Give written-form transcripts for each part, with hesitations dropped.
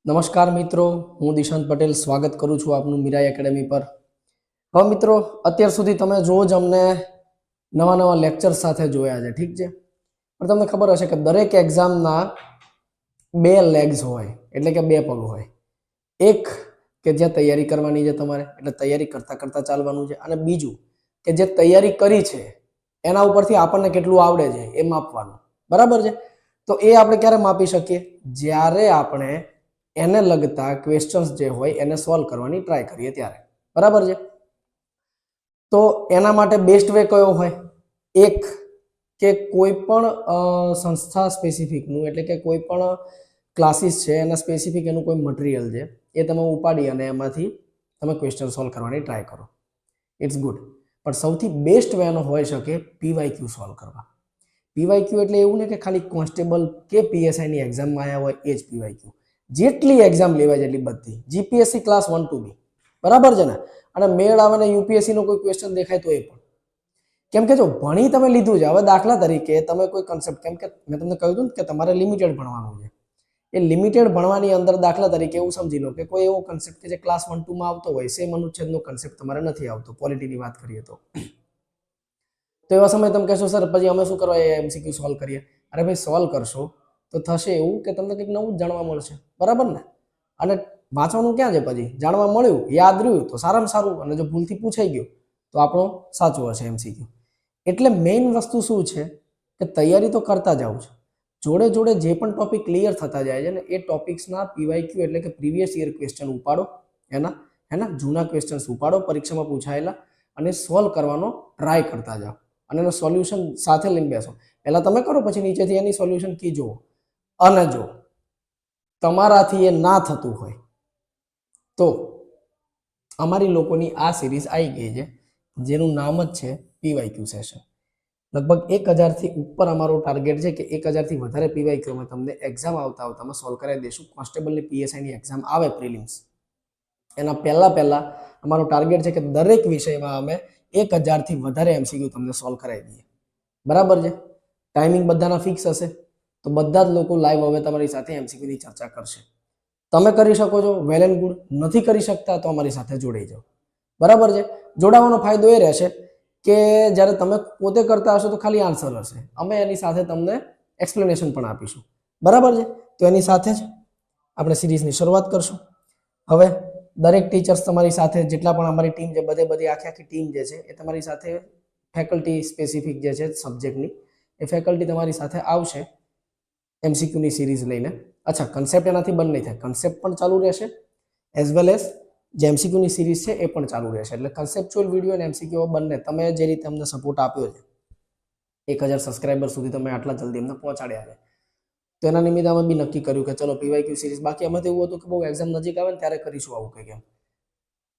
નમસ્કાર મિત્રો, હું દિશાંત પટેલ સ્વાગત કરું છું આપનું મીરાઈ એકેડેમી પર। હવે મિત્રો, અત્યાર સુધી તમે જો જ અમને નવા નવા લેક્ચર સાથે જોયા છે, ઠીક છે, પણ તમને ખબર હશે કે દરેક એક્ઝામના બે લેગ્સ હોય, એટલે કે બે પગ હોય। એક કે જે તૈયારી કરવાની છે તમારે, એટલે તૈયારી કરતા કરતા ચાલવાનું છે, અને બીજું કે જે તૈયારી કરી છે એના ઉપરથી આપણને કેટલું આવડે છે એ માપવાનું, બરાબર છે। તો એ આપણે ક્યારે માપી શકીએ? જ્યારે આપણે એને લગતા ક્વેશ્ચન્સ જે હોય એને સોલ્વ કરવાની ટ્રાય કરીએ ત્યારે, બરાબર છે। તો એના માટે બેસ્ટ વે કયો હોય? એક કે કોઈ પણ સંસ્થા સ્પેસિફિકનું, એટલે કે કોઈ પણ ક્લાસીસ છે એના સ્પેસિફિક એનું કોઈ મટીરિયલ છે એ તમે ઉપાડી અને એમાંથી તમે ક્વેશ્ચન સોલ્વ કરવાની ટ્રાય કરો, ઇટ્સ ગુડ। પણ સૌથી બેસ્ટ વે એનો હોઈ શકે પીવાયક્યુ સોલ્વ કરવા। પીવાયક્યુ એટલે એવું ને કે ખાલી કોન્સ્ટેબલ કે પીએસઆઈની એક્ઝામમાં આવ્યા હોય એ જ પીવાયક્યુ। જેટલી એક્ઝામ લેવાય જેટલી બધી, જીપીએસસી ક્લાસ 1 to બી, બરાબર છે ને? અને મેળ આવે ને યુપીએસસી નો કોઈ ક્વેશ્ચન દેખાય તો એ પણ, કેમ કે જો ભણી તમે લીધું છે, હવે દાખલા તરીકે તમે કોઈ કન્સેપ્ટ, કેમ કે મેં તમને કહ્યું હતું કે તમારે લિમિટેડ ભણવાનું છે, એ લિમિટેડ ભણવાની અંદર દાખલા તરીકે એવું સમજી લો કે કોઈ એવો કન્સેપ્ટ કે જે ક્લાસ 1 2 માં આવતો હોય, સેમ અનુચ્છેદનો કન્સેપ્ટ તમારે નથી આવતો, પોલિટીની વાત કરીએ તો એવા સમયે તમે કહેશો સર પછી અમે શું કરવા એમસીક્યુ સોલ્વ કરીએ? અરે ભાઈ, સોલ્વ કરશો તો થશે એવું કે તમને કંઈક નવું જ જાણવા મળશે, બરાબર ને? અને વાંચવાનું ક્યાં છે, પછી જાણવા મળ્યું, યાદ રહ્યું તો સારામાં સારું, અને જો ભૂલથી પૂછાઈ ગયું તો આપણો સાચું હશે એમસીક્યુ। એટલે મેઇન વસ્તુ શું છે કે તૈયારી તો કરતા જાવ છો, જોડે જોડે જે પણ ટોપિક ક્લિયર થતા જાય છે ને એ ટોપિક્સના પીવાયક્યુ એટલે કે પ્રીવિયસ યર ક્વેશ્ચન ઉપાડો, એના જૂના ક્વેશ્ચન્સ ઉપાડો પરીક્ષામાં પૂછાયેલા, અને સોલ્વ કરવાનો ટ્રાય કરતા જાઓ, અને એનો સોલ્યુશન સાથે લઈને બેસો। પહેલા તમે કરો, પછી નીચેથી એની સોલ્યુશન કી જુઓ। અને જો તમારાથી એ ના થતું હોય તો અમારી લોકોની આ સિરીઝ આવી ગઈ છે જેનું નામ જ છે પીવાયક્યુ સેશન। લગભગ 1000 થી ઉપર અમારો ટાર્ગેટ છે કે 1000 થી વધારે પીવાયક્યુ અમે તમને એક્ઝામ આવતા સોલ્વ કરાવી દઈશું। કોન્સ્ટેબલની પીએસઆઈની એક્ઝામ આવે પ્રિલિમ્સ, એના પહેલા અમારો ટાર્ગેટ છે કે દરેક વિષયમાં અમે 1000 થી વધારે એમસીક્યુ તમને સોલ્વ કરાવી દઈએ, બરાબર છે? ટાઈમિંગ બધાના ફિક્સ હશે, તો બધા જ લોકો લાઈવ હવે તમારી સાથે એમસીક્યુની ચર્ચા કરશે। તમે કરી શકો છો, વેલ એન્ડ ગુડ। નથી કરી શકતા તો અમારી સાથે જોડાઈ જાઓ, બરાબર છે? જોડાવાનો ફાયદો એ રહેશે કે જ્યારે તમે પોતે કરતા હશો તો ખાલી આન્સર હશે, અમે એની સાથે તમને એક્સપ્લેનેશન પણ આપીશું, બરાબર છે? તો એની સાથે જ આપણે સિરીઝની શરૂઆત કરશું। હવે દરેક ટીચર્સ તમારી સાથે, જેટલા પણ અમારી ટીમ છે, બધી આખી ટીમ જે છે એ તમારી સાથે ફેકલ્ટી સ્પેસિફિક જે છે સબ્જેક્ટની, એ ફેકલ્ટી તમારી સાથે આવશે એમસીક્યુની સિરીઝ લઈને। અચ્છા, કન્સેપ્ટ એનાથી બંધ નહીં થાય, કન્સેપ્ટ પણ ચાલુ રહેશે એઝ વેલ એઝ જે એમસીક્યુની સિરીઝ છે એ પણ ચાલુ રહેશે। એટલે કન્સેપ્ચ્યુઅલ વિડીયો અને એમસીક્યુ બંને તમે જે રીતે અમને સપોર્ટ આપ્યો છે, 1000 સબસ્ક્રાઇબર સુધી તમે આટલા જલ્દી અમને પહોંચાડ્યા છે, તો એના નિમિત્તે અમે બી નક્કી કર્યું કે ચલો પીવાયક્યુ સિરીઝ, બાકી અમે તો એવું હતું કે બહુ એક્ઝામ નજીક આવે ને ત્યારે કરીશું આવું કંઈક એમ,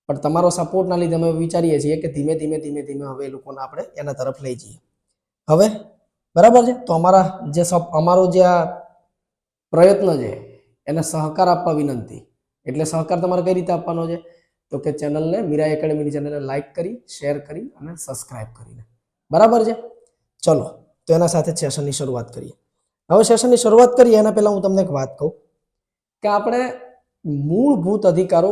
પણ તમારો સપોર્ટના લીધે અમે વિચારીએ છીએ કે ધીમે ધીમે હવે એ લોકોને આપણે એના તરફ લઈ જઈએ। હવે બરાબર છે? તો અમારો જે આ પ્રયત્ન છે એને સહકાર આપવા વિનંતી। એટલે સહકાર તમારે કઈ રીતે આપવાનો છે? તો કે ચેનલને, મીરાઈ એકેડેમીની ચેનલને લાઈક કરી, શેર કરી અને સબસ્ક્રાઇબ કરીને, બરાબર છે? ચલો, તો એના સાથે સેશનની શરૂઆત કરીએ। હવે સેશનની શરૂઆત કરીએ એના પહેલા હું તમને એક વાત કહું કે આપણે મૂળભૂત અધિકારો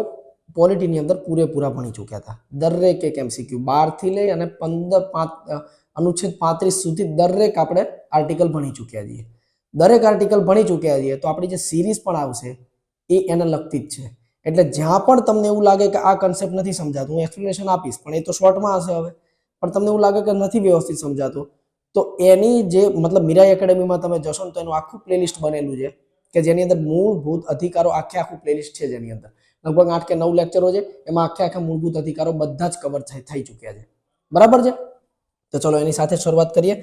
પોલિટીની અંદર પૂરેપૂરા ભણી ચૂક્યા હતા। દરેક એક એમસીક્યુ 12 થી લઈ અને 15 અનુચ્છેદ 35 સુધી દરેક આપણે આર્ટિકલ ભણી ચૂક્યા છીએ। દરેક આર્ટિકલ ભણી ચૂક્યા છીએ તો આપણી જે સિરીઝ પણ આવશે એ એને લગતી જ છે। એટલે જ્યાં પણ તમને એવું લાગે કે આ કન્સેપ્ટ નથી સમજાતું, હું એક્સપ્લેનેશન આપીશ, પણ એ તો શોર્ટમાં હશે। હવે પણ તમને એવું લાગે કે નથી વ્યવસ્થિત સમજાતું, તો એની જે મતલબ મીરાઈ એકેડેમીમાં તમે જશો ને તો એનું આખું પ્લેલિસ્ટ બનેલું છે કે જેની અંદર મૂળભૂત અધિકારો આખું પ્લેલિસ્ટ છે, જેની અંદર લગભગ 8 કે 9 લેક્ચરો છે, એમાં આખા મૂળભૂત અધિકારો બધા જ કવર થઈ ચૂક્યા છે, બરાબર છે? તો ચલો એની સાથે શરૂઆત કરીએ।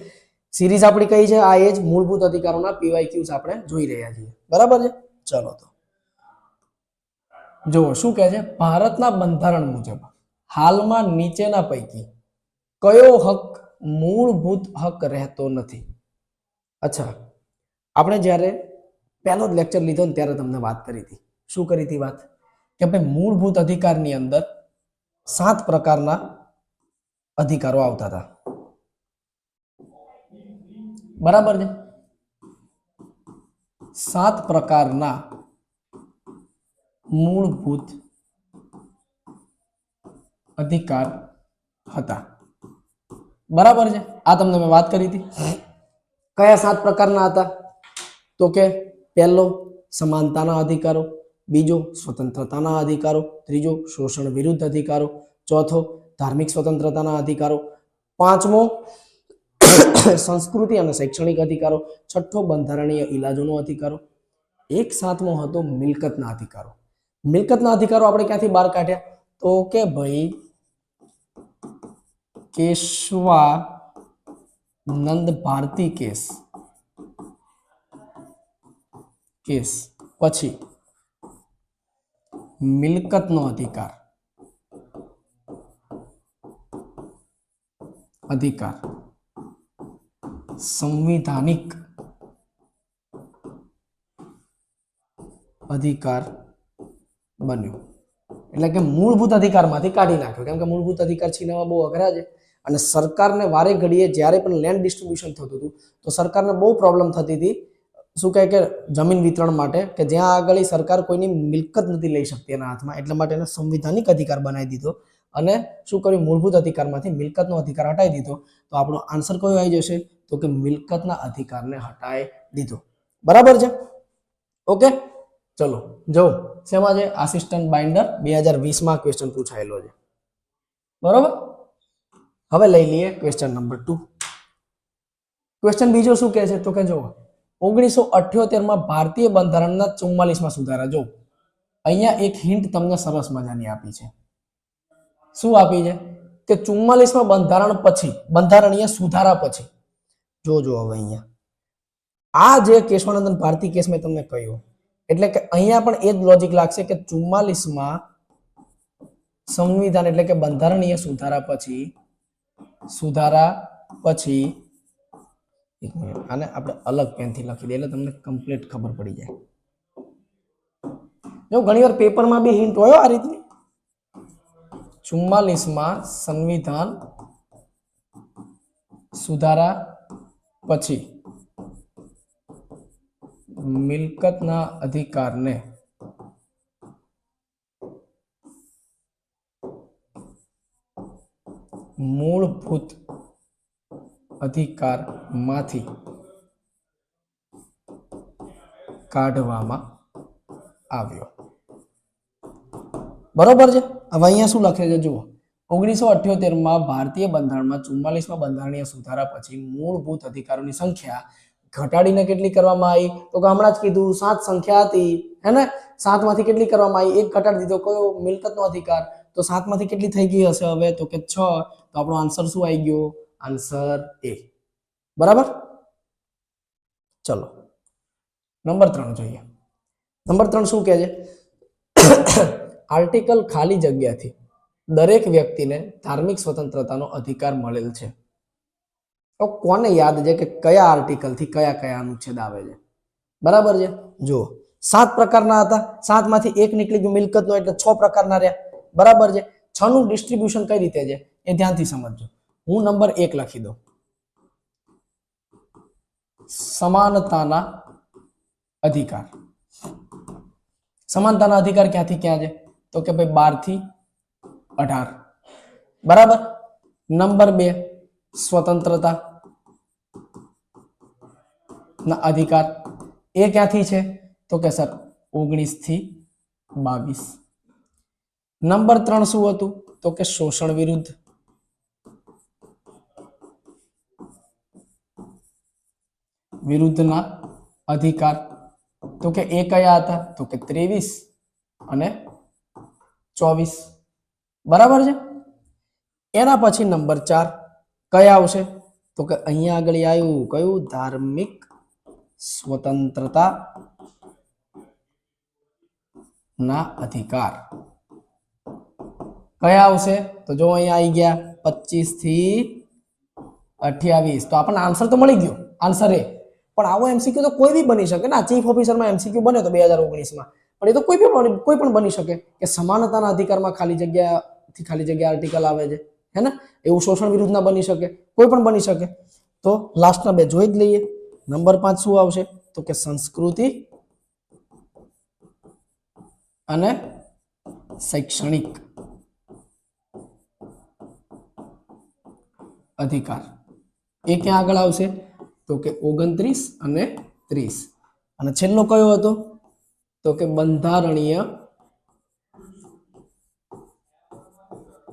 સિરીઝ આપણી કઈ છે? આ એ જ મૂળભૂત અધિકારોના પીવાયક્યુઝ આપણે જોઈ રહ્યા છીએ, બરાબર છે? ચલો તો જુઓ શું કહે છે। ભારતના બંધારણ મુજબ હાલમાં નીચેના પૈકી કયો હક મૂળભૂત હક રહેતો નથી? અચ્છા, આપણે જ્યારે પહેલો જ લેક્ચર લીધો ને ત્યારે તમને વાત કરી હતી, શું કરી હતી વાત? કે ભાઈ મૂળભૂત અધિકારની અંદર 7 પ્રકારના અધિકારો આવતા હતા, બરાબર છે? 7 પ્રકારના મૂળભૂત અધિકાર હતા. બરાબર છે, આ તમને મેં વાત કરી હતી. કયા 7 પ્રકારના હતા? તો કે પહેલો સમાનતાના અધિકારો, બીજો સ્વતંત્રતાના અધિકારો, ત્રીજો શોષણ વિરુદ્ધ અધિકારો, ચોથો ધાર્મિક સ્વતંત્રતાના અધિકારો, પાંચમો સંસ્કૃતિ અને શૈક્ષણિક અધિકારો, છઠ્ઠો બંધારણીય ઇલાજોનો અધિકારો, એક સાતમો હતો મિલકતના અધિકારો. મિલકતના અધિકારો આપણે ક્યાંથી બહાર કાઢ્યા? તો કે ભાઈ કેશવાનંદ ભારતી કેસ પછી મિલકતનો અધિકાર સંવિધાનિક અધિકાર બન્યો. એટલે કે મૂળભૂત અધિકારમાંથી કાઢી નાખ્યો, કેમ કે મૂળભૂત અધિકાર છીનવવા બહુ અઘરા છે અને સરકારને વારે ઘડીએ જ્યારે પણ લેન્ડ ડિસ્ટ્રીબ્યુશન થતું હતું તો સરકારને બહુ પ્રોબ્લેમ થતી હતી. શું કહે કે જમીન વિતરણ માટે, કે જ્યાં આગળ સરકાર કોઈની મિલકત નથી લઈ શકતી એના હાથમાં, એટલા માટે એને સંવિધાનિક અધિકાર બનાવી દીધો અને શું કર્યું? મૂળભૂત અધિકારમાંથી મિલકતનો અધિકાર હટાવી દીધો. તો આપણો આન્સર કયો આવી જશે? તો કે મિલકતના અધિકારને હટાવી દીધો. બરાબર છે? ઓકે, ચલો જો શેમાં છે? આસિસ્ટન્ટ બાઇન્ડર 2020 ક્વેશ્ચન પૂછાયેલો છે. બરોબર, હવે લઈ લઈએ ક્વેશ્ચન નંબર 2. ક્વેશ્ચન બીજો શું કહે છે? તો કે જો 1978 ભારતીય બંધારણના 44માં સુધારા. જો અહીંયા એક હિન્ટ તમને સરસ મજાની આપી છે. શું આપી છે? કે 44માં બંધારણ પછી, બંધારણીય સુધારા પછી, જોજો હવે અહીંયા આ જે કેશવાનંદ ભારતી કેસ મેં તમને કહ્યું, એટલે કે અહીંયા પણ એ જ લોજિક લાગશે કે 44માં સંવિધાન એટલે કે બંધારણીય સુધારા પછી એક મિનિટ, આને આપણે અલગ પેનથી લખી દઈએ એટલે તમને કમ્પ્લીટ ખબર પડી જાય. જો ઘણીવાર પેપરમાં બી હિન્ટ હોય આ રીતની. 44માં સંવિધાન સુધારા પછી મિલકતના અધિકારને મૂળભૂત અધિકારમાંથી કાઢવામાં આવ્યો. બરોબર છે? હવે અહીંયા શું લખે છે જુઓ, 1978માં ભારતીય બંધારણમાં 44માં બંધારણીય સુધારા પછી મૂળભૂત અધિકારોની સંખ્યા ઘટાડીને કેટલી કરવામાં આવી? તો કે હમણાં જ કીધું 7 સંખ્યા હતી, હે ને? 7 માંથી કેટલી કરવામાં આવી? એક ઘટાડી દીધો. કયો? મિલકતનો અધિકાર. તો 7 માંથી કેટલી થઈ ગઈ હશે હવે? તો કે 6. તો આપણો આન્સર શું આવી ગયો? આન્સર એ. બરાબર? ચલો નંબર 3 જોઈએ. નંબર 3 શું કહે છે? આર્ટિકલ ખાલી જગ્યાથી દરેક વ્યક્તિને ધાર્મિક સ્વતંત્રતાનો અધિકાર મળેલ છે. તો કોને યાદ છે કે કયા આર્ટિકલ થી કયા કયા અનુચ્છેદ આવે છે? બરાબર છે? જો 7 પ્રકારના હતા, 7 માંથી એક નીકળી ગયું મિલકતનો, એટલે 6 પ્રકારના રહ્યા. બરાબર છે? 6 નું ડિસ્ટ્રીબ્યુશન કઈ રીતે છે એ ધ્યાનથી સમજજો. હું નંબર 1 લખી દઉં. સમાનતાના અધિકાર. સમાનતાના અધિકાર ક્યાંથી ક્યાં છે? તો કે ભાઈ 12 થી 18. બરાબર? નંબર 2 સ્વતંત્રતા ના અધિકાર. એ ક્યાંથી છે? તો કે સર 19 થી 22. નંબર 3 શું હતું? તો કે શોષણ વિરુદ્ધના અધિકાર. તો કે એ કયા હતા? તો કે 23 અને 24. બરાબર છે? એના પછી નંબર 4 કયા આવશે? તો કે અહીંયા આગળ આવ્યું કયું? ધાર્મિક સ્વતંત્રતા ના અધિકાર. કયા આવશે? તો જો અહીંયા આવી ગયા 25 થી 28. તો આપણને આન્સર તો મળી ગયો, આન્સર એ. પણ આવો એમસીક્યુ તો કોઈ બી બની શકે ને. ચીફ ઓફિસરમાં એમસીક્યુ બન્યો તો 2019માં, પણ એ તો કોઈ પણ બની શકે કે સમાનતાના અધિકારમાં ખાલી જગ્યા આર્ટિકલ આવે છે, હે ને? એવું શોષણ વિરુદ્ધના બની શકે, કોઈ પણ બની શકે. તો લાસ્ટના બે જોઈ જ લઈએ. નંબર 5 શું આવશે? તો કે સંસ્કૃતિ અને શૈક્ષણિક અધિકાર એ ક્યાં આગળ આવશે તો કે 29 અને 30 અને છેલ્લો કયો હતો તો કે બંધારણીય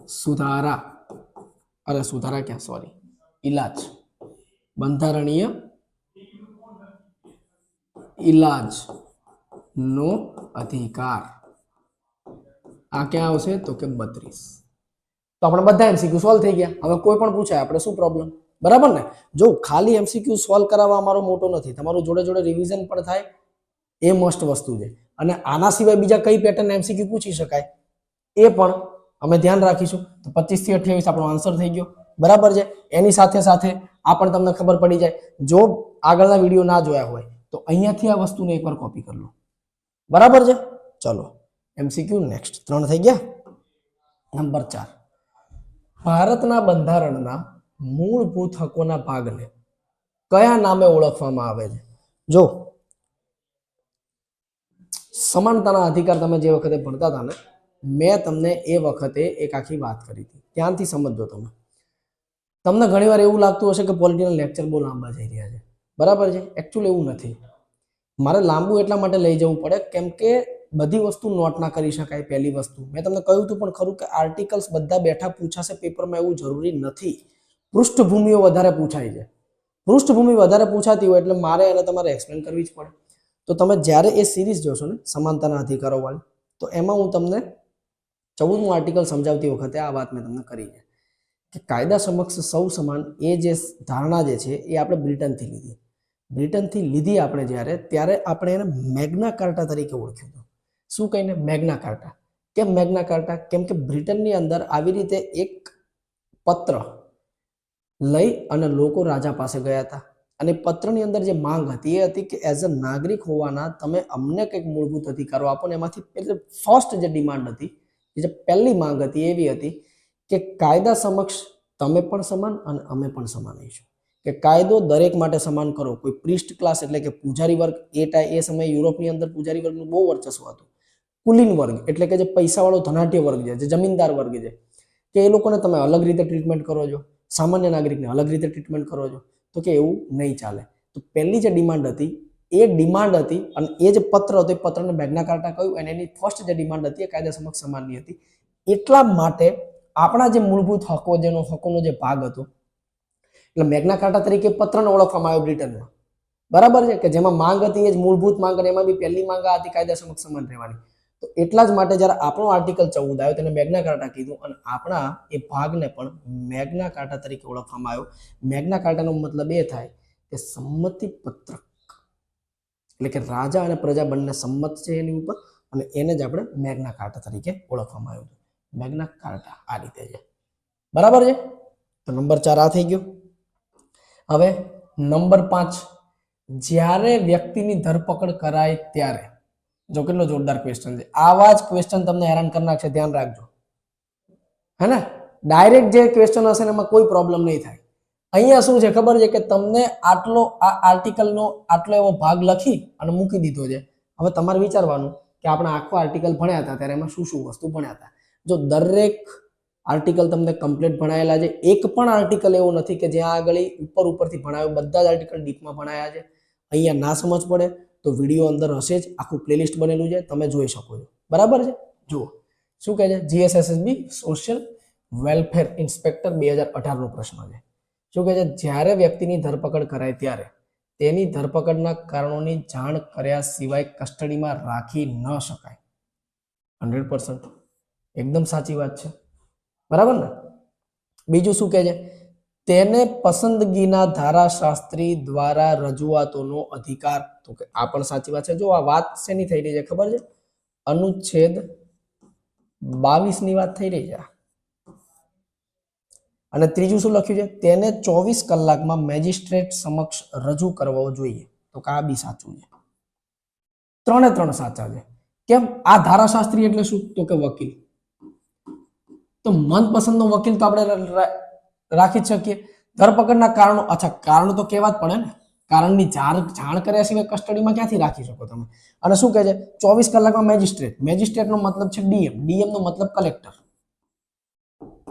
સુધારા અરે સુધારા ક્યાં સોરી ઇલાજ બંધારણીય ઇલાજ નો અધિકાર આ ક્યાં આવશે તો કે 32 તો આપણે બધા એમસીક્યુ સોલ્વ થઈ ગયા હવે કોઈ પણ પૂછાય આપણે શું પ્રોબ્લેમ બરાબર ને જો ખાલી એમસીક્યુ સોલ્વ કરાવવા અમારો મોટો નથી તમારું જોડે જોડે રિવિઝન પણ થાય એ મસ્ત વસ્તુ છે અને આના સિવાય બીજા કઈ પેટર્ન એમસીક્યુ પૂછી શકાય એ પણ અમે ધ્યાન રાખીશું તો 25 થી 28 આપણો આન્સર થઈ ગયો બરાબર છે એની સાથે સાથે આ પણ તમને ખબર પડી જાય જો આગળના વિડીયો ના જોયા હોય તો અહીંયાથી આ વસ્તુને એકવાર કોપી કરી લો બરાબર છે ચલો એમસીક્યુ નેક્સ્ટ 3 થઈ ગયા નંબર 4 ભારતના બંધારણના મૂળભૂત હકોના ભાગને કયા નામે ઓળખવામાં આવે છે જો સમાનતાના અધિકાર તમે જે વખતે ભણતા હતા ને મેં તમને એ વખતે એક આખી વાત કરી હતી ત્યાંથી સમજો તમે તમને ઘણીવાર એવું લાગતું હશે કે પોલિટીના લેક્ચર બહુ લાંબા થઈ રહ્યા છે બરાબર છે એકચ્યુઅલી એવું નથી મારે લાંબુ એટલા માટે લઈ જવું પડે કેમ કે બધી વસ્તુ નોટ ના કરી શકાય પહેલી વસ્તુ મેં તમને કહ્યું હતું પણ ખરું કે આર્ટિકલ્સ બધા બેઠા પૂછાશે પેપરમાં એવું જરૂરી નથી પૃષ્ઠભૂમિઓ વધારે પૂછાય છે પૃષ્ઠભૂમિ વધારે પૂછાતી હોય એટલે મારે એને તમારે એક્સપ્લેન કરવી જ પડે તો તમે જ્યારે એ સિરીઝ જોશો ને સમાનતાના અધિકારો વાળી તો એમાં હું તમને 14મું આર્ટિકલ સમજાવતી વખતે આ વાત મેં તમને કરી છે કે કાયદા સમક્ષ સૌ સમાન એ જે ધારણા જે છે એ આપણે બ્રિટનથી લીધી આપણે ત્યારે આપણે એને મેગ્ના કાર્ટા તરીકે ઓળખ્યું હતું શું કહીને મેગ્ના કાર્ટા કેમ મેગ્ના કાર્ટા કેમ કે બ્રિટનની અંદર આવી રીતે એક પત્ર લઈ અને લોકો રાજા પાસે ગયા હતા અને પત્રની અંદર જે માંગ હતી એ હતી કે એઝ અ નાગરિક હોવાના તમે અમને કંઈક મૂળભૂત અધિકારો આપો ને એમાંથી ફર્સ્ટ જે ડિમાન્ડ હતી જે પહેલી માંગ હતી એવી હતી કે કાયદા સમક્ષ તમે પણ સમાન અને અમે પણ સમાન રહીશું કે કાયદો દરેક માટે સમાન કરો કોઈ પ્રિસ્ટ ક્લાસ એટલે કે પૂજારી વર્ગ એ સમયે યુરોપની અંદર પૂજારી વર્ગનું બહુ વર્ચસ્વ હતું કુલીન વર્ગ એટલે કે જે પૈસાવાળો ધનાઢ્ય વર્ગ છે જે જમીનદાર વર્ગ છે કે એ લોકોને તમે અલગ રીતે ટ્રીટમેન્ટ કરો છો સામાન્ય નાગરિકને અલગ રીતે ટ્રીટમેન્ટ કરો છો તો કે એવું નહીં ચાલે તો પહેલી જે ડિમાન્ડ હતી એ ડિમાન્ડ હતી અને એ જે પત્ર હતો એ પત્રને મેગ્ના કાર્ટા કહ્યું અને એની ફર્સ્ટ જે ડિમાન્ડ હતી એ કાયદા સમક્ષ સમાનની હતી એટલા માટે આપણા જે મૂળભૂત હકોનો જે ભાગ હતો એટલે મેગ્ના કાર્ટા તરીકે પત્રને ઓળખવામાં આવ્યો બ્રિટનમાં બરાબર છે કે જેમાં માંગ હતી એ જ મૂળભૂત માંગ અને એમાં બી પહેલી માંગ હતી કાયદા સમક્ષ સમાન રહેવાની તો એટલા જ માટે જ્યારે આપણો આર્ટિકલ 14 આવ્યો તેને મેગ્ના કાર્ટા કીધું અને આપણા એ ભાગને પણ મેગ્ના કાર્ટા તરીકે ઓળખવામાં આવ્યો મેગ્ના કાર્ટાનો મતલબ એ થાય કે સંમતિ પત્રક એટલે કે રાજા અને પ્રજા બંને સંમત છે એની ઉપર અને એને જ આપણે મેગ્ના કાર્ટા તરીકે ઓળખવામાં આવ્યું મેગ્ના કાર્ટા આ રીતે છે બરાબર છે તો નંબર 4 આ થઈ ગયો હવે નંબર 5 જ્યારે વ્યક્તિની ધરપકડ કરાય ત્યારે જો કેટલો જોરદાર ક્વેશ્ચન છે આવા જ ક્વેશ્ચન તમને હેરાન કરી નાખશે ધ્યાન રાખજો હે ને ડાયરેક્ટ જે ક્વેશ્ચન હશે ને એમાં કોઈ પ્રોબ્લેમ નહીં થાય અહીંયા શું છે ખબર છે કે તમને આટલો આ આર્ટિકલનો આટલો એવો ભાગ લખી અને મૂકી દીધો છે હવે તમારે વિચારવાનું કે આપણે આખો આર્ટિકલ ભણ્યા હતા ત્યારે એમાં શું શું વસ્તુ ભણ્યા હતા જો દરેક આર્ટિકલ તમને કમ્પ્લીટ ભણાયેલા છે એક પણ આર્ટિકલ એવું નથી કે જ્યાં આગળ ઉપરથી ભણાવ્યું બધા જ આર્ટિકલ ડીપમાં ભણાયા છે અહીંયા ના સમજ પડે તો વિડીયો અંદર હશે જ આખું પ્લેલિસ્ટ બનેલું છે તમે જોઈ શકો છો બરાબર છે જુઓ શું કહે છે જીએસએસએસબી સોશિયલ વેલફેર ઇન્સ્પેક્ટર 2018 નો પ્રશ્ન છે શું કહે છે જ્યારે વ્યક્તિની ધરપકડ કરાય ત્યારે તેની ધરપકડના કારણોની જાણ કર્યા સિવાય કસ્ટડીમાં રાખી ન શકાય 100% એકદમ સાચી વાત છે બરાબર ને બીજું શું કહે છે તેને પસંદગીના ધારાશાસ્ત્રી દ્વારા રજૂઆતોનો અધિકાર તો કે આ પણ સાચી વાત છે જો આ વાત શેની થઈ રહી છે ખબર છે અનુચ્છેદ 22 ની વાત થઈ રહી છે અને ત્રીજું શું લખ્યું છે તેને 24 કલાકમાં મેજિસ્ટ્રેટ સમક્ષ રજૂ કરવો જોઈએ તો કે આ બી સાચું છે ત્રણે ત્રણ સાચા છે કેમ આ ધારાશાસ્ત્રી એટલે શું તો કે વકીલ તો મનપસંદનો વકીલ તો આપણે રાખી જ શકીએ ધરપકડના કારણો અચ્છા કારણો તો કેવા જ પડે ને કારણની જાણ કર્યા સિવાય કસ્ટડીમાં ક્યાંથી રાખી શકો તમે? અને શું કહે છે 24 કલાકમાં મેજિસ્ટ્રેટનો મતલબ છે ડીએમ નો મતલબ કલેક્ટર.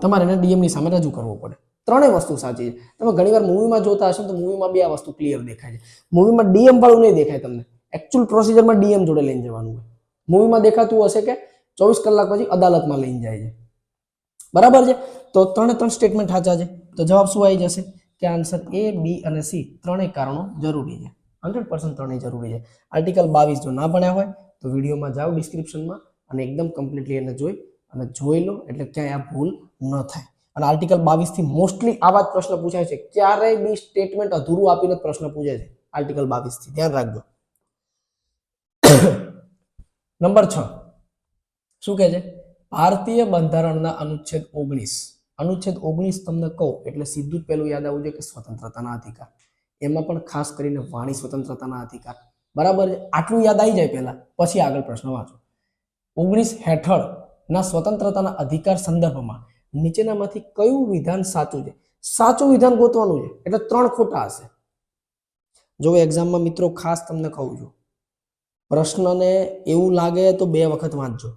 તમારે એને ડીએમ ની સામે રજૂ કરવો પડે. ત્રણેય વસ્તુ સાચી છે. તમે ઘણીવાર મૂવીમાં જોતા હશો તો મૂવીમાં બી આ વસ્તુ ક્લિયર દેખાય છે. મૂવીમાં ડીએમ વાળું નહીં દેખાય તમને, એકચ્યુઅલ પ્રોસિજરમાં ડીએમ જોડે લઈને જવાનું હોય. મૂવીમાં દેખાતું હશે કે 24 કલાક પછી અદાલતમાં લઈને જાય છે. બરાબર છે? તો ત્રણ સ્ટેટમેન્ટ સાચા છે. તો જવાબ શું આવી જશે કે આન્સર એ, બી અને સી ત્રણેય કારણો જરૂરી છે. 100% ત્રણેય જરૂરી છે. આર્ટિકલ 22 જો ના ભણ્યા હોય તો વિડીયોમાં જાઓ ડિસ્ક્રિપ્શનમાં અને એકદમ કમ્પ્લીટલી એને જોઈ લો એટલે ક્યાંય આ ભૂલ ન થાય. અને આર્ટિકલ 22 થી મોસ્ટલી આવા જ પ્રશ્ન પૂછાય છે. ક્યારેય બી સ્ટેટમેન્ટ અધૂરું આપીને પ્રશ્ન પૂછાય છે આર્ટિકલ 22 થી, ધ્યાન રાખજો. નંબર 6 શું કહે છે? ભારતીય બંધારણના અનુચ્છેદ 19 તમને કહું એટલે સીધું જ પેલું યાદ આવવું જોઈએ કે સ્વતંત્રતાના અધિકાર. એમાં પણ ખાસ કરીને વાણી સ્વતંત્રતાના અધિકાર. બરાબર છે? આટલું યાદ આવી જાય પહેલા, પછી આગળ પ્રશ્ન વાંચો. 19 હેઠળના સ્વતંત્રતાના અધિકાર સંદર્ભમાં નીચેનામાંથી કયું વિધાન સાચું છે? સાચું વિધાન ગોતવાનું છે એટલે 3 ખોટા હશે. જો એક્ઝામમાં મિત્રો ખાસ તમને કહું છું, પ્રશ્નને એવું લાગે તો 2 વખત વાંચજો.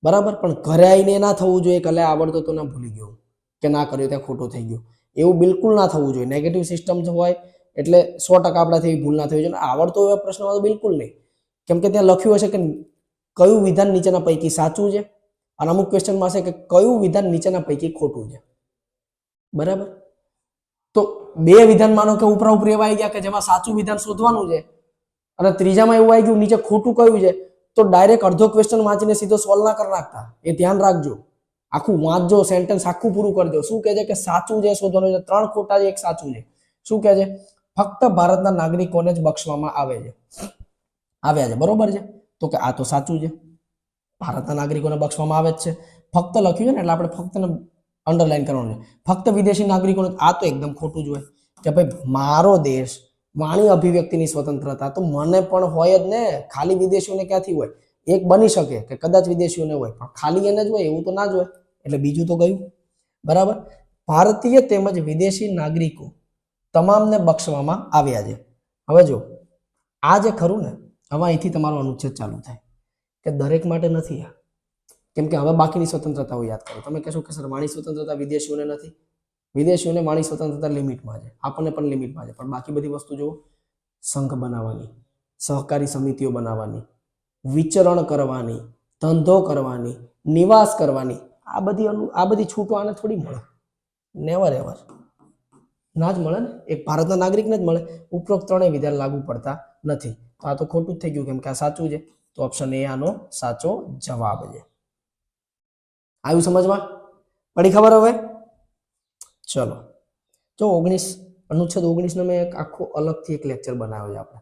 બરાબર? પણ ઘરે આવીને ના થવું જોઈએ કે આવડતો તો ના ભૂલી ગયો કે ના કર્યો ત્યાં ખોટો થઈ ગયો. એવું બિલકુલ ના થવું જોઈએ. નેગેટિવ સિસ્ટમ હોય એટલે 100% આપણાથી ભૂલ ના થવી જોઈએ. આવડતો એવા પ્રશ્નમાં તો બિલકુલ નહીં. કેમ કે ત્યાં લખ્યું હશે કે કયું વિધાન નીચેના પૈકી સાચું છે અને અમુક ક્વેશ્ચનમાં હશે કે કયું વિધાન નીચેના પૈકી ખોટું છે. બરાબર? તો 2 વિધાન માનો કે ઉપરા ઉપરી એવા આવી ગયા કે જેમાં સાચું વિધાન શોધવાનું છે અને ત્રીજામાં એવું આવી ગયું નીચે ખોટું કયું છે, તો ડાયરેક્ટ અડધો ક્વેશ્ચન વાંચીને સીધો સોલ્વ ના કરી નાખતા. એ ધ્યાન રાખજો. આખું વાંચજો, સેન્ટેન્સ આખું પૂરું કરજો. શું કહે છે કે સાચું જે શોધવાનું છે, 3 ખોટા છે, 1 સાચું છે. શું કહે છે? ફક્ત ભારતના નાગરિકોને જ બક્ષવામાં આવ્યા છે. બરોબર છે? તો કે આ તો સાચું છે. ભારતના નાગરિકોને બક્ષવામાં આવે જ છે. ફક્ત લખ્યું છે ને એટલે આપણે ફક્તને અંડરલાઈન કરવાનું છે. ફક્ત વિદેશી નાગરિકોને, આ તો એકદમ ખોટું જ હોય કે ભાઈ મારો દેશ, વાણી અભિવ્યક્તિની સ્વતંત્રતા તો મને પણ હોય જ ને. ખાલી વિદેશીઓને ક્યાંથી હોય? એક બની શકે કે કદાચ વિદેશીઓને હોય, પણ ખાલી એને જ હોય એવું તો ના જ હોય. એટલે બીજું તો ગયું. બરાબર? ભારતીય તેમજ વિદેશી નાગરિકો તમામને બક્ષવામાં આવ્યા છે. હવે જો આ જે ખરું ને, હવે અહીંથી તમારો અનુચ્છેદ ચાલુ થાય કે દરેક માટે નથી આ. કેમ કે હવે બાકીની સ્વતંત્રતાઓ યાદ કરો. તમે કહેશો કે સર વાણી સ્વતંત્રતા વિદેશીઓને નથી. વિદેશીઓને વાણી સ્વતંત્રતા લિમિટમાં છે, આપણને પણ લિમિટમાં છે. પણ બાકી બધી વસ્તુ જુઓ, સંઘ બનાવવાની, સહકારી સમિતિઓ બનાવવાની, વિચરણ કરવાની, ધંધો કરવાની, નિવાસ કરવાની, આ બધી છૂટો આને થોડી મળે. નેવર એવર ના જ મળે ને. એક ભારતના નાગરિકને જ મળે. ઉપરોક્ત 3 વિધાન લાગુ પડતા નથી. તો આ તો ખોટું જ થઈ ગયું કેમ કે આ સાચું છે. તો ઓપ્શન એ આનો સાચો જવાબ છે. આવ્યું સમજમાં? પડી ખબર હવે? ચલો. જો અનુચ્છેદ 19 નો મેં એક આખો અલગથી એક લેક્ચર બનાવ્યો છે આપણે.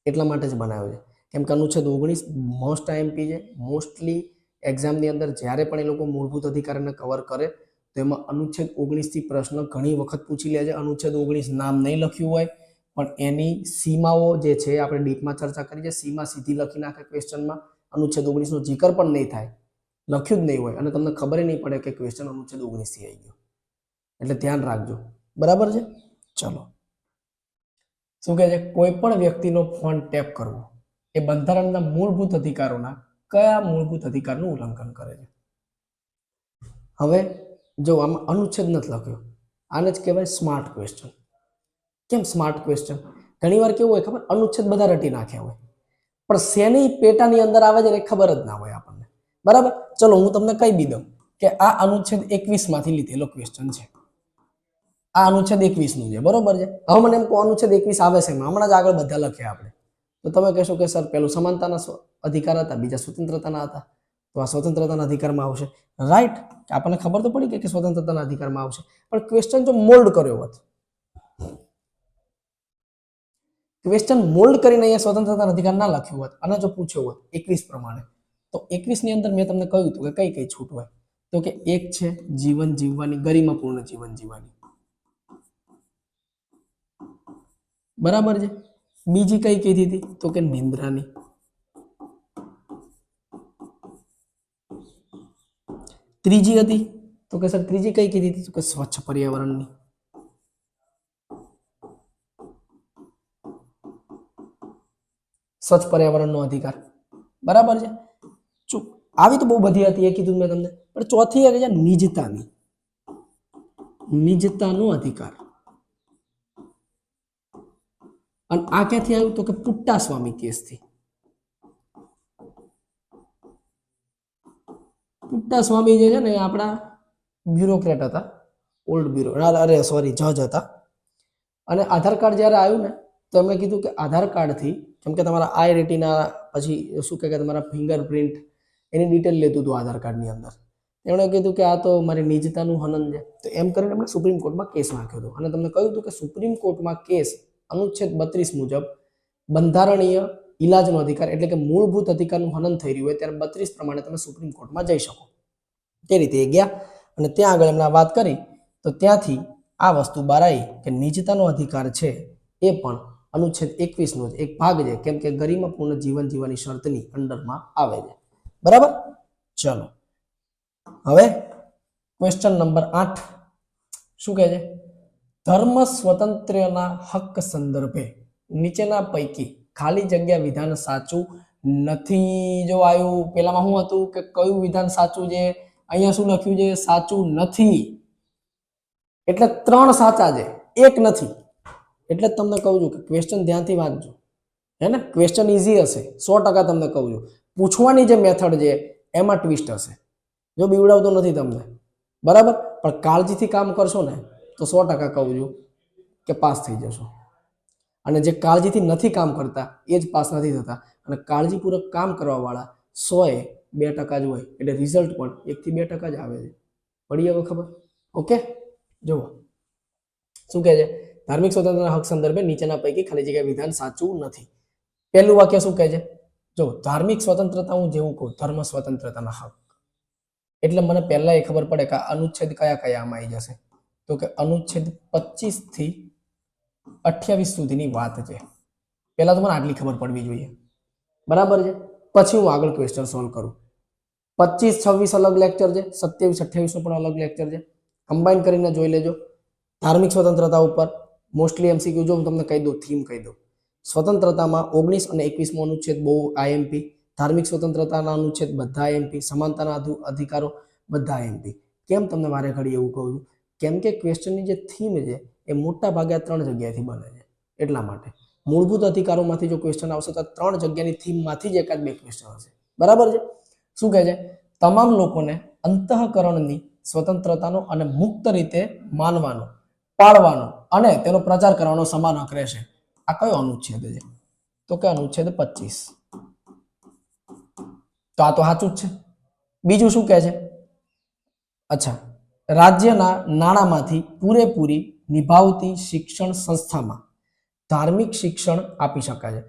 એટલા માટે જ બનાવ્યો છે કેમ કે અનુચ્છેદ 19 મોસ્ટ આઈએમપી છે. મોસ્ટલી એક્ઝામની અંદર જ્યારે પણ એ લોકો મૂળભૂત અધિકારોને કવર કરે તો એમાં અનુચ્છેદ 19 થી પ્રશ્ન ઘણી વખત પૂછી લે છે. અનુચ્છેદ 19 નામ નહીં લખ્યું હોય પણ એની સીમાઓ જે છે આપણે ડીપમાં ચર્ચા કરી છે. સીમા સીધી લખી નાખે ક્વેશ્ચનમાં. અનુચ્છેદ 19 નો જિકર પણ નહીં થાય, લખ્યું જ નહીં હોય અને તમને ખબર નહીં પડે કે ક્વેશ્ચન અનુચ્છેદ 19 થી આવી ગયો. એટલે ધ્યાન રાખજો. બરાબર છે? ચલો. શું કહે છે? કોઈ પણ વ્યક્તિનો ફોન ટેપ કરવો એ બંધારણના મૂળભૂત અધિકારોના કયા મૂળભૂત અધિકારનું ઉલ્લંઘન કરે છે? હવે જો આમાં અનુચ્છેદ નથી લખ્યો, આને જ કહેવાય સ્માર્ટ ક્વેશ્ચન. કેમ સ્માર્ટ ક્વેશ્ચન? ઘણીવાર કેવું હોય ખબર, અનુચ્છેદ બધા રટી નાખ્યા હોય પણ શેની પેટાની અંદર આવે છે એ ખબર જ ના હોય આપણને. બરાબર? ચલો હું તમને કહી બી દઉં કે આ અનુચ્છેદ 21 માંથી લીધેલો ક્વેશ્ચન છે. આ અનુચ્છેદ 21 નું છે. બરોબર છે? હવે મને એમ કહો અનુચ્છેદ 21 આવે છે હમણાં જ આગળ બધા લખ્યા આપણે. તો તમે કહેશો કે સર પેલું સમાનતાના અધિકાર હતા, બીજા સ્વતંત્રતાના હતા. તો આ સ્વતંત્રતાના અધિકારમાં આવશે. રાઈટ? આપણને ખબર તો પડી ગઈ કે સ્વતંત્રતાના અધિકારમાં આવશે. પણ ક્વેશ્ચન જો મોલ્ડ કર્યો હોત, ક્વેશ્ચન મોલ્ડ કરીને અહીંયા સ્વતંત્રતાના અધિકાર ના લખ્યો હોત અને જો પૂછ્યો હોત 21 પ્રમાણે, તો 21 ની અંદર મેં તમને કહ્યું હતું કે કઈ કઈ છૂટ હોય. તો કે એક છે જીવન જીવવાની, ગરિમાપૂર્ણ જીવન જીવવાની. બરાબર છે? બીજી કઈ કીધી હતી? તો કે નિંદ્રાની. ત્રીજી હતી તો કે સર ત્રીજી કઈ કીધી હતી? તો કે સ્વચ્છ પર્યાવરણની. સ્વચ્છ પર્યાવરણનો અધિકાર, બરાબર છે. આવી તો બહુ બધી હતી, એ કીધું મેં તમને. પણ ચોથી એક છે નિજતાનો અધિકાર. અને આ ક્યાંથી આવ્યું તો કે પુટ્ટા સ્વામી કેસથી. પુટ્ટા સ્વામી જે છે ને એ આપણા બ્યુરોક્રેટ હતા, ઓલ્ડ બ્યુરો, અરે સોરી જજ હતા. અને આધાર કાર્ડ જ્યારે આવ્યું ને તો એમણે કીધું કે આધાર કાર્ડથી, જેમ કે તમારા આઈ રેટિના, પછી શું કહે કે તમારા ફિંગરપ્રિન્ટ, એની ડિટેલ લેતું હતું આધાર કાર્ડની અંદર. એમણે કીધું કે આ તો મારી નિજતાનું હનન છે. તો એમ કરીને એમણે સુપ્રીમ કોર્ટમાં કેસ નાખ્યો હતો. અને તમને કહ્યું હતું કે સુપ્રીમ કોર્ટમાં કેસ અનુચ્છેદ 32 મુજબ બંધારણીય ઇલાજનો અધિકાર, એટલે કે મૂળભૂત અધિકારનું હનન થઈ રહ્યું હોય ત્યારે 32 પ્રમાણે તમે સુપ્રીમ કોર્ટમાં જઈ શકો. તે રીતે એ ગયા અને ત્યાં આગળ એમને વાત કરી. તો ત્યાંથી આ વસ્તુ બહાર આવી કે નિજતાનો અધિકાર છે એ પણ અનુચ્છેદ 21 નો જ એક ભાગ છે, કેમ કે ગરિમાપૂર્ણ જીવન જીવવાની શરતની અંડરમાં આવે છે. બરાબર. ચલો હવે ક્વેશ્ચન નંબર 8 શું કહે છે? ધર્મ સ્વતંત્રના હક સંદર્ભે નીચેના પૈકી ખાલી જગ્યા વિધાન સાચું નથી. જો આવ્યું પેલામાં શું હતું કે કયું વિધાન સાચું છે, અહીંયા શું લખ્યું છે? સાચું નથી. એટલે 3 સાચા છે, એક નથી. એટલે તમને કહું છું કે ક્વેશ્ચન ધ્યાનથી વાંચજો, હે ને? ક્વેશ્ચન ઈઝી હશે 100%. તમને કહું છું પૂછવાની જે મેથડ છે એમાં ટ્વિસ્ટ હશે. જો બીવડાવતો નથી તમને, બરાબર, પણ કાળજીથી કામ કરશો ને તો 100% કહું છું કે પાસ થઈ જશો. અને જે કાળજીથી નથી કામ કરતા એ જ પાસ નથી થતા. અને કાળજીપૂર્વક કામ કરવા વાળા 100 એ 2% જ હોય, એટલે રિઝલ્ટ પણ 1 થી 2% જ આવે છે. પડી હવે ખબર? ઓકે. જુઓ શું કહે છે? ધાર્મિક સ્વતંત્રતા હક સંદર્ભે નીચેના પૈકી ખાલી જગ્યા વિધાન સાચું નથી. પહેલું વાક્ય શું કહે છે? જો ધાર્મિક સ્વતંત્રતા, હું જેવું કહું ધર્મ સ્વતંત્રતાના હક, એટલે મને પહેલા એ ખબર પડે કે અનુચ્છેદ કયા કયા આમાં આવી જશે. તો કે અનુચ્છેદ 25 થી 28 સુધીની વાત છે. પહેલા તો મને આટલી ખબર પડવી જોઈએ, બરાબર છે. પછી હું આગળ ક્વેશ્ચન સોલ્વ કરું. 25-26 અલગ લેક્ચર છે, 27-28 નો પણ અલગ લેક્ચર છે. કમ્બાઈન કરીને જોઈ લેજો. ધાર્મિક સ્વતંત્રતા ઉપર મોસ્ટલી એમસીક્યુ જો હું તમને કહી દઉં, થીમ કહી દઉં. સ્વતંત્રતામાં 19 અને 21મો અનુચ્છેદ બહુ આઈએમપી. ધાર્મિક સ્વતંત્રતાના અનુચ્છેદ બધા આઈએમપી. સમાનતાના અધિકારો બધા આઈએમપી. કેમ તમને મારે ઘડી એવું કહું છું? કેમ કે ક્વેશ્ચનની જે થીમ છે એ મોટા ભાગે 3 જગ્યાએથી બને છે. એટલા માટે મૂળભૂત અધિકારોમાંથી જો ક્વેશ્ચન આવશે તો 3 જગ્યાની થીમમાંથી જ એકાદ બે ક્વેશ્ચન હશે. બરાબર છે. શું કહે છે? તમામ લોકોને અંતઃકરણની સ્વતંત્રતાનો અને મુક્ત રીતે માનવાનો, પાળવાનો અને તેનો પ્રચાર કરવાનો સમાન હક રહેશે. આ કયો અનુચ્છેદ છે? તો કે અનુચ્છેદ 25. તો આ તો સાચું જ છે. બીજું શું કહે છે? અચ્છા, રાજ્યના નાણામાંથી પૂરેપૂરી નિભાવતી શિક્ષણ સંસ્થામાં ધાર્મિક શિક્ષણ આપી શકાય છે.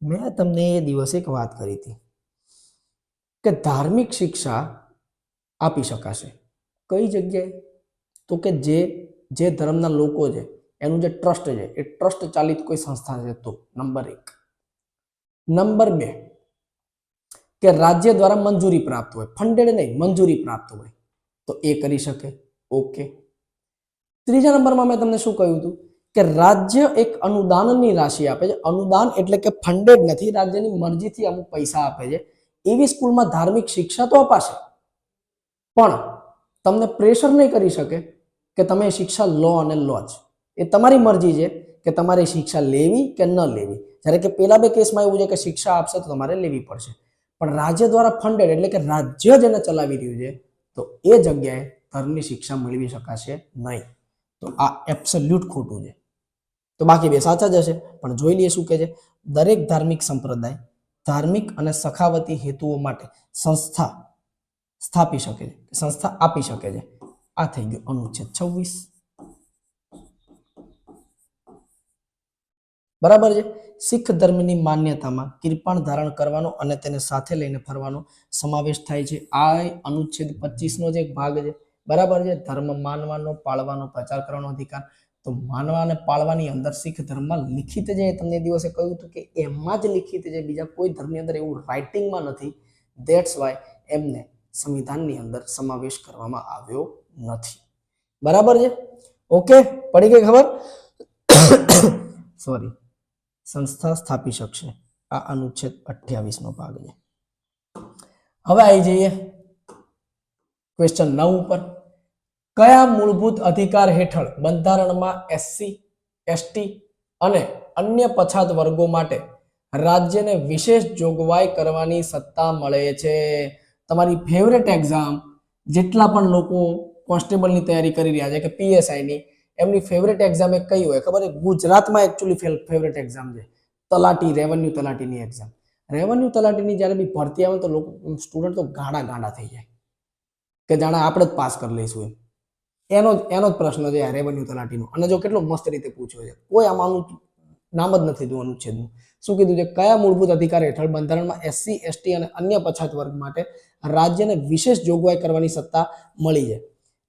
મેં તમને એ દિવસે એક વાત કરી હતી કે ધાર્મિક શિક્ષા આપી શકાશે. કઈ જગ્યાએ? તો કે જે ધર્મના લોકો છે એનું જે ટ્રસ્ટ છે એ ટ્રસ્ટ ચાલિત કોઈ સંસ્થા છે તો. નંબર 1. નંબર 2 કે રાજ્ય દ્વારા મંજૂરી પ્રાપ્ત હોય, ફંડેડ નહીં, મંજૂરી પ્રાપ્ત હોય તો એ કરી શકે. ઓકે. ત્રીજા નંબરમાં મેં તમને શું કહ્યું હતું કે રાજ્ય એક અનુદાનની રાશિ આપે છે. અનુદાન એટલે કે ફંડેડ નથી, રાજ્યની મરજીથી અમુક પૈસા આપે છે. એવી સ્કૂલમાં ધાર્મિક શિક્ષા તો અપાશે, પણ તમને પ્રેશર નહીં કરી શકે કે તમે શિક્ષા લો અને લો જ. એ તમારી મરજી છે કે તમારે શિક્ષા લેવી કે ન લેવી. જ્યારે કે પેલા બે કેસમાં એવું છે કે શિક્ષા આપશે તો તમારે લેવી પડશે. પણ રાજ્ય દ્વારા ફંડેડ એટલે કે રાજ્ય જેને ચલાવી રહ્યું છે તો એ જગ્યાએ ધર્મની શિક્ષા મેળવી શકાશે નહીં. તો આ એબ્સોલ્યુટ ખોટું છે. તો બાકી બે સાચા જ હશે. પણ જોઈ લઈએ શું કહે છે. દરેક ધાર્મિક સંપ્રદાય ધાર્મિક અને સખાવતી હેતુઓ માટે સંસ્થા સ્થાપી શકે છે, સંસ્થા આપી શકે છે. આ થઈ ગયું અનુચ્છેદ 26. બરાબર છે. શીખ ધર્મની માન્યતામાં કિરપાણ ધારણ કરવાનો અને તેને સાથે લઈને ફરવાનો સમાવેશ થાય છે. આ અનુચ્છેદ 25 નો જ એક ભાગ છે. બરાબર છે. ધર્મ માનવાનો, પાળવાનો, પ્રચાર કરવાનો અધિકાર. તો માનવા અને પાળવાની અંદર શીખ ધર્મમાં લિખિત છે. તમને દિવસે કહ્યું હતું કે એમાં જ લિખિત છે, બીજા કોઈ ધર્મની અંદર એવું રાઇટિંગમાં નથી. ધેટ્સ વાય એમને સંવિધાનની અંદર સમાવેશ કરવામાં આવ્યો નથી. બરાબર છે. ઓકે, પડી ગઈ ખબર? સોરી. સંસ્થા સ્થાપી શકશે. આ અનુચ્છેદ 28 નો ભાગ છે. હવે આવી જઈએ ક્વેશ્ચન 9 ઉપર. કયા મૂળભૂત અધિકાર હેઠળ બંધારણમાં એસસી, એસટી અને અન્ય પછાત વર્ગો માટે રાજ્યને વિશેષ જોગવાઈ કરવાની સત્તા મળે છે? તમારી ફેવરેટ એક્ઝામ, જેટલા પણ લોકો કોન્સ્ટેબલની તૈયારી કરી રહ્યા છે કે પીએસઆઈની, એમની ફેવરેટ એક્ઝામ એક કઈ હોય ખબર છે? ગુજરાતમાં એકચ્યુઅલી ફેવરેટ એક્ઝામ છે તલાટી, રેવન્યુ તલાટીની એક્ઝામ. રેવન્યુ તલાટીની જ્યારે બી ભરતી આવે તો લોકો સ્ટુડન્ટ તો ગાંડા થઈ જાય કે જાણે આપણે જ પાસ કરી લઈશું એમ. એનો જ પ્રશ્ન છે આ રેવન્યુ તલાટીનો. અને જો કેટલો મસ્ત રીતે પૂછ્યો છે, કોઈ આમાંનું નામ જ નથી દઉં અનુચ્છેદનું. શું કીધું છે? કયા મૂળભૂત અધિકાર હેઠળ બંધારણમાં એસસી, એસટી અને અન્ય પછાત વર્ગ માટે રાજ્યને વિશેષ જોગવાઈ કરવાની સત્તા મળી છે?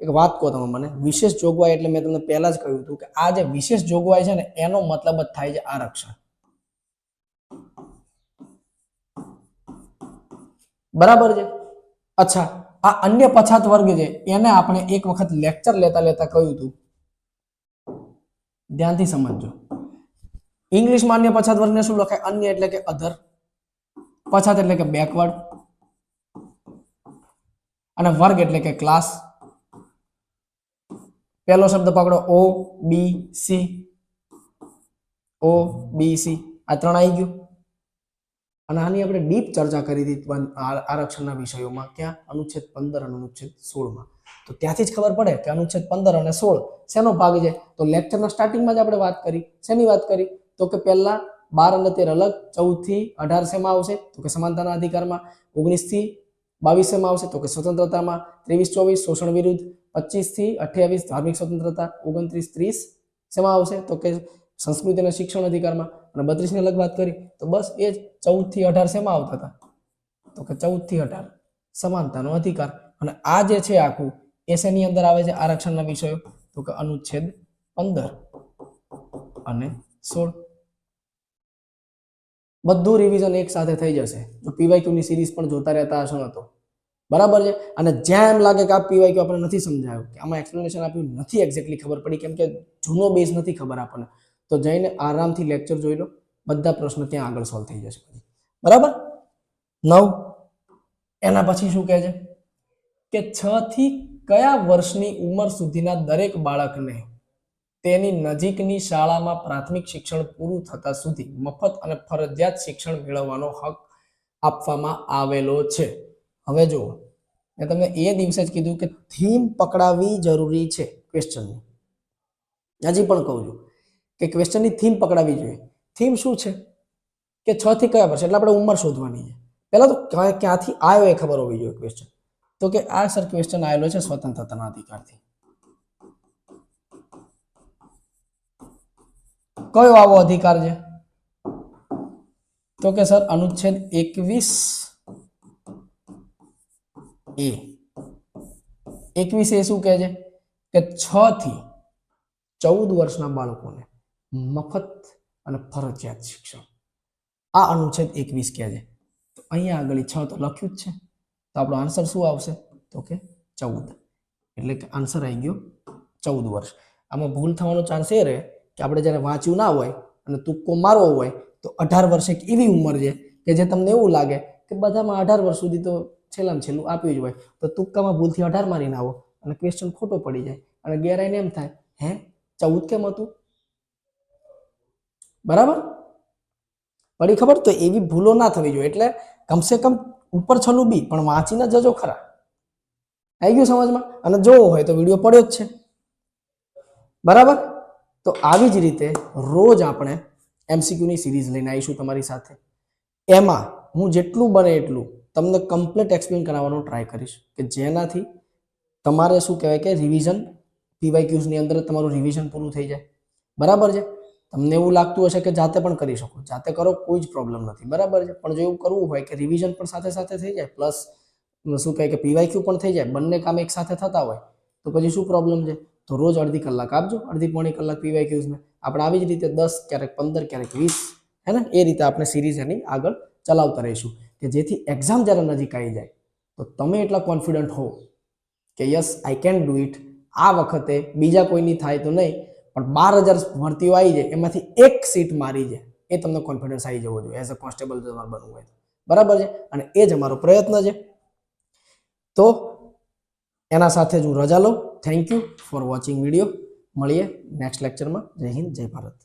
એક વાત કહો તમે મને, વિશેષ જોગવાઈ એટલે મેં તમને પહેલા જ કહ્યું હતું કે આ જે વિશેષ જોગવાઈ છે ને એનો મતલબ જ થાય છે આરક્ષણ. બરાબર છે? અચ્છા, આ અન્ય પછાત વર્ગ છે એને આપણે એક વખત લેક્ચર લેતા કહ્યું હતું, ધ્યાનથી સમજજો. ઇંગ્લિશમાં અન્ય પછાત વર્ગને શું લખાય? અન્ય એટલે કે અધર, પછાત એટલે કે બેકવર્ડ, અને વર્ગ એટલે કે ક્લાસ. પહેલો શબ્દ પકડો, ઓ બી સી. ઓ બી સી આ ત્રણ આવી ગયું. અને આની આપણે ડીપ ચર્ચા કરી હતી આરક્ષણના વિષયોમાં. ક્યાં? અનુચ્છેદ 15 અને અનુચ્છેદ 16 માં. તો ત્યાંથી જ ખબર પડે કે અનુચ્છેદ 15 અને 16 શેનો ભાગ છે. તો લેક્ચરના સ્ટાર્ટિંગમાં જ આપણે વાત કરી. શેની વાત કરી? તો કે પહેલા 12 અને 13 અલગ, 14 થી 18 શેમાં આવશે? તો કે સમાનતાના અધિકારમાં. 19 થી 22 શેમાં આવશે? તો કે સ્વતંત્રતામાં. 23-24 શોષણ વિરુદ્ધ. 25 થી 28 ધાર્મિક સ્વતંત્રતા. 29-30 શેમાં આવશે? તો કે સંસ્કૃતિ અને શિક્ષણ અધિકારમાં. અને 32 ની અલગ વાત કરી તો બસ એ જ 14 થી 18 શેમાં આવતા હતા? તો કે 14 થી 18 સમાનતાનો અધિકાર. અને આ જે છે આખું એ શેની અંદર આવે છે આરક્ષણના વિષયો? તો કે અનુચ્છેદ 15 અને 16. બધું રિવિઝન એક સાથે થઈ જશે જો પીવાયક્યુ ની સિરીઝ પણ જોતા રહેતા હશો ને તો. બરાબર છે? અને જ્યાં એમ લાગે કે આ પીવાયક્યુ આપણને નથી સમજાયું, કે આમાં એક્સપ્લેનેશન આપ્યું નથી, એક્ઝેક્ટલી ખબર પડી કેમ કે જૂનો બેઝ નથી ખબર આપણને, તો જઈને આરામથી લેક્ચર જોઈ લો. બધા પ્રશ્નો ત્યાં આગળ સોલ્વ થઈ જશે. બરાબર? 9 એના પછી શું કહે છે કે 6 થી કયા વર્ષની ઉંમર સુધીના દરેક બાળકને તેની નજીકની શાળામાં પ્રાથમિક શિક્ષણ પૂરું થતા સુધી મફત અને ફરજિયાત શિક્ષણ મેળવવાનો હક આપવામાં આવેલો છે? હવે જુઓ, મેં તમને એ દિવસે જ કીધું કે થીમ પકડાવવી જરૂરી છે ક્વેશ્ચનની. હજી પણ કહું છું કે ક્વેશ્ચનની થીમ પકડાવવી જોઈએ. થીમ શું છે કે 6 થી કયા વર્ષ, એટલે આપણે ઉંમર શોધવાની છે. પહેલા તો ક્યાંથી આવ્યો એ ખબર હોવી જોઈએ ક્વેશ્ચન. તો કે આ સર ક્વેશ્ચન આવેલો છે સ્વતંત્રતાના અધિકારથી. કયો આવો અધિકાર છે? તો કે સર અનુચ્છેદ 21 એ. 21 એ શું કહે છે કે 6 થી 14 વર્ષના બાળકોને મફત અને ફરજિયાત શિક્ષણ. આ અનુચ્છેદ 21 કહે છે. તો અહીંયા આગળ 6 તો લખ્યું જ છે, તો આપણો આન્સર શું આવશે? તો કે 14. એટલે કે આન્સર આવી ગયો 14 વર્ષ. આમાં ભૂલ થવાનો ચાન્સ એ રહે કે આપણે જ્યારે વાંચ્યું ના હોય અને તુક્કો મારવો હોય તો 18 વર્ષ એક એવી ઉંમર છે કે જે તમને એવું લાગે કે બધામાં 18 વર્ષ સુધી તો છેલ્લામાં છેલ્લું આપ્યું જ હોય, તો તુક્કામાં ભૂલથી 18 મારીને આવો અને ક્વેશ્ચન ખોટો પડી જાય અને ગેરાઈને એમ થાય હે 14 કેમ હતું? બરાબર પડી ખબર? તો એવી ભૂલો ના થવી જોઈએ. એટલે કમસે કમ ઉપર છલું બી પણ વાંચીને જજો ખરા. આવી ગયું સમજમાં? અને જોવો હોય તો વિડીયો પડ્યો જ છે. બરાબર? તો આવી જ રીતે રોજ આપણે MCQ ની સિરીઝ લઈને આવીશું તમારી સાથે. એમાં હું જેટલું બને એટલું તમને કમ્પ્લીટ એક્સપ્લેન કરાવવાનો ટ્રાય કરીશ કે જેનાથી તમારે શું કહેવાય કે રિવિઝન, PYQs ની અંદર તમારું રિવિઝન પૂરું થઈ જાય. બરાબર છે? તમને એવું લાગતું હશે કે જાતે પણ કરી શકો, જાતે કરો, કોઈ જ પ્રોબ્લેમ નથી. બરાબર છે? પણ જો એવું કરવું હોય કે રિવિઝન પણ સાથે સાથે થઈ જાય પ્લસ શું કહે કે PYQ પણ થઈ જાય, બંને કામ એક સાથે થતા હોય તો પછી શું પ્રોબ્લેમ છે? તો રોજ અડધી કલાક આપજો, અડધી પોણી કલાક PYQs ને. આપણે આવી જ રીતે 10, ક્યારેક 15, ક્યારેક 20 હે ને એ રીતે આપણે સિરીઝ એની આગળ ચલાવતા રહીશું કે જેથી એક્ઝામ જ્યારે નજીક આવી જાય તો તમે એટલા કોન્ફિડન્ટ હો કે yes I can do it. આ વખતે બીજા કોઈની થાય તો નહીં, પણ 12,000 ભરતીઓ આવી જાય એમાંથી એક સીટ મારી જાય એ તમને કોન્ફિડન્સ આવી જવો જોઈએ એઝ અ કોન્સ્ટેબલ તમારે બનવું હોય બરાબર છે અને એ જ અમારો પ્રયત્ન છે તો એના સાથે જ હું રજા લઉં thank you for watching video મળીએ નેક્સ્ટ લેક્ચરમાં જય હિન્દ જય ભારત